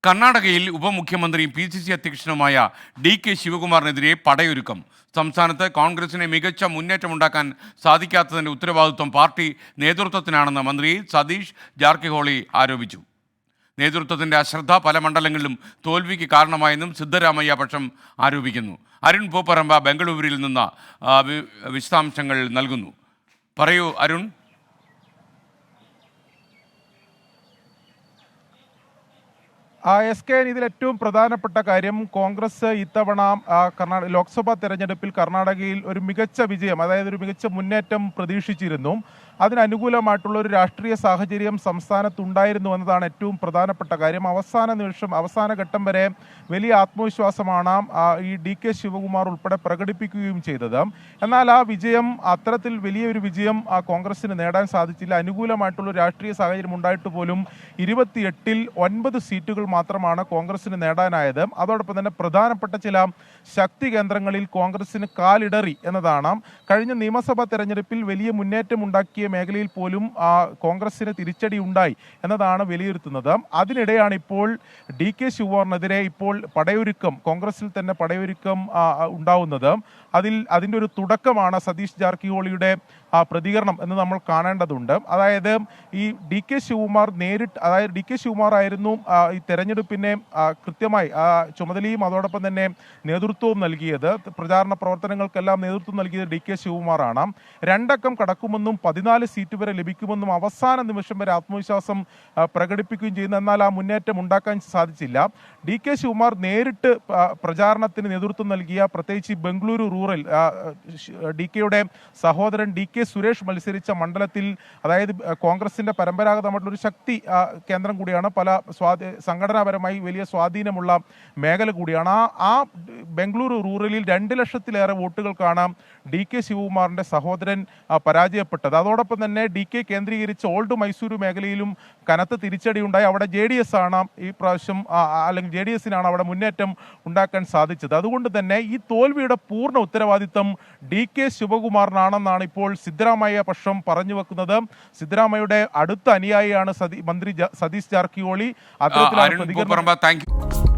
കർണാടകയിൽ ഉപമുഖ്യമന്ത്രിയും PCC അധ്യക്ഷനുമായ DK ശിവകുമാറിനെതിരെ പടയൊരുക്കം. സംസ്ഥാനത്ത് കോൺഗ്രസിനെ മികച്ച മുന്നേറ്റമുണ്ടാക്കാൻ സാധിക്കാത്തതിൻ്റെ ഉത്തരവാദിത്വം പാർട്ടി നേതൃത്വത്തിനാണെന്ന് മന്ത്രി സതീഷ് ജാർക്കിഹോളി ആരോപിച്ചു. നേതൃത്വത്തിൻ്റെ അശ്രദ്ധ പല മണ്ഡലങ്ങളിലും തോൽവിക്ക് കാരണമായെന്നും സിദ്ധരാമയ്യ പക്ഷം ആരോപിക്കുന്നു. അരുൺ പൂപ്പറമ്പ ബംഗളൂരുവിൽ നിന്ന് വിശദാംശങ്ങൾ നൽകുന്നു. പറയൂ അരുൺ. SK ഇതിൽ ഏറ്റവും പ്രധാനപ്പെട്ട കാര്യം കോൺഗ്രസ് ഇത്തവണ ലോക്സഭാ തെരഞ്ഞെടുപ്പിൽ കർണാടകയിൽ ഒരു മികച്ച വിജയം, അതായത് ഒരു മികച്ച മുന്നേറ്റം പ്രതീക്ഷിച്ചിരുന്നു. അതിനനുകൂലമായിട്ടുള്ള ഒരു രാഷ്ട്രീയ സാഹചര്യം സംസ്ഥാനത്തുണ്ടായിരുന്നു എന്നതാണ് ഏറ്റവും പ്രധാനപ്പെട്ട കാര്യം. അവസാന ഘട്ടം വരെ വലിയ ആത്മവിശ്വാസമാണ് ഈ DK ശിവകുമാർ ഉൾപ്പെടെ പ്രകടിപ്പിക്കുകയും ചെയ്തത്. എന്നാൽ ആ വിജയം അത്തരത്തിൽ വലിയൊരു വിജയം കോൺഗ്രസിന് നേടാൻ സാധിച്ചില്ല. അനുകൂലമായിട്ടുള്ള രാഷ്ട്രീയ സാഹചര്യം ഉണ്ടായിട്ട് പോലും 28-ൽ 9 സീറ്റുകൾ മാത്രമാണ് കോൺഗ്രസിന് നേടാനായത്. അതോടൊപ്പം തന്നെ പ്രധാനപ്പെട്ട ചില ശക്തി കേന്ദ്രങ്ങളിൽ കോൺഗ്രസിന് കാലിടറി എന്നതാണ്. കഴിഞ്ഞ നിയമസഭാ തെരഞ്ഞെടുപ്പിൽ വലിയ മുന്നേറ്റം ഉണ്ടാക്കിയ മേഖലയിൽ പോലും കോൺഗ്രസിന് തിരിച്ചടി ഉണ്ടായി എന്നതാണ് വിലയിരുത്തുന്നത്. അതിനിടെയാണ് ഇപ്പോൾ DK ശിവകുമാറിനെതിരെ ഇപ്പോൾ കോൺഗ്രസിൽ തന്നെ പടയൊരുക്കം ഉണ്ടാവുന്നത്. അതിൻ്റെ ഒരു തുടക്കമാണ് സതീഷ് ജാർക്കിഹോളിയുടെ പ്രതികരണം എന്ന് നമ്മൾ കാണേണ്ടതുണ്ട്. അതായത് ഈ DK ശിവകുമാർ ആയിരുന്നു ഈ തെരഞ്ഞെടുപ്പിനെ കൃത്യമായി ചുമതലയും അതോടൊപ്പം തന്നെ നേതൃത്വവും നൽകിയത്. പ്രചാരണ പ്രവർത്തനങ്ങൾക്കെല്ലാം നേതൃത്വം നൽകിയത് DK ശിവകുമാറാണ്. 2 അക്കം കടക്കുമെന്നും 14 സീറ്റ് വരെ ലഭിക്കുമെന്നും അവസാന നിമിഷം വരെ ആത്മവിശ്വാസം പ്രകടിപ്പിക്കുകയും ചെയ്യുന്നു. എന്നാൽ ആ മുന്നേറ്റം ഉണ്ടാക്കാൻ സാധിച്ചില്ല. DK ശിവകുമാർ നേരിട്ട് പ്രചാരണത്തിന് നേതൃത്വം നൽകിയ, പ്രത്യേകിച്ച് ബംഗളൂരു റൂറൽ DKയുടെ സഹോദരൻ DK സുരേഷ് മത്സരിച്ച മണ്ഡലത്തിൽ, അതായത് കോൺഗ്രസിന്റെ പരമ്പരാഗതമായിട്ടുള്ള ഒരു ശക്തി കേന്ദ്രം കൂടിയാണ്, പല സംഘടനാപരമായി വലിയ സ്വാധീനമുള്ള മേഖല കൂടിയാണ്. ആ ബംഗളൂരു റൂറലിൽ 2 ലക്ഷത്തിലേറെ വോട്ടുകൾക്കാണ് DK ശിവകുമാറിന്റെ സഹോദരൻ പരാജയപ്പെട്ടത്. അതോടൊപ്പം തന്നെ DK കേന്ദ്രീകരിച്ച് ഓൾഡ് മൈസൂരു മേഖലയിലും കനത്ത തിരിച്ചടി ഉണ്ടായി. അവിടെ JDS ആണ് ഈ പ്രാവശ്യം, അല്ലെങ്കിൽ JDSനാണ് അവിടെ മുന്നേറ്റം ഉണ്ടാക്കാൻ സാധിച്ചത്. അതുകൊണ്ട് തന്നെ ഈ തോൽവിയുടെ പൂർണ്ണ ഉത്തരവാദിത്തം DK ശിവകുമാറിനാണെന്നാണ് ഇപ്പോൾ സിദ്ധരാമയ്യ പക്ഷം പറഞ്ഞു വെക്കുന്നത്. സിദ്ധരാമയ്യയുടെ അടുത്ത അനുയായിയാണ് മന്ത്രി സതീഷ് ജാർക്കിഹോളി. അത്തരത്തിലാണ് പ്രതികരണം.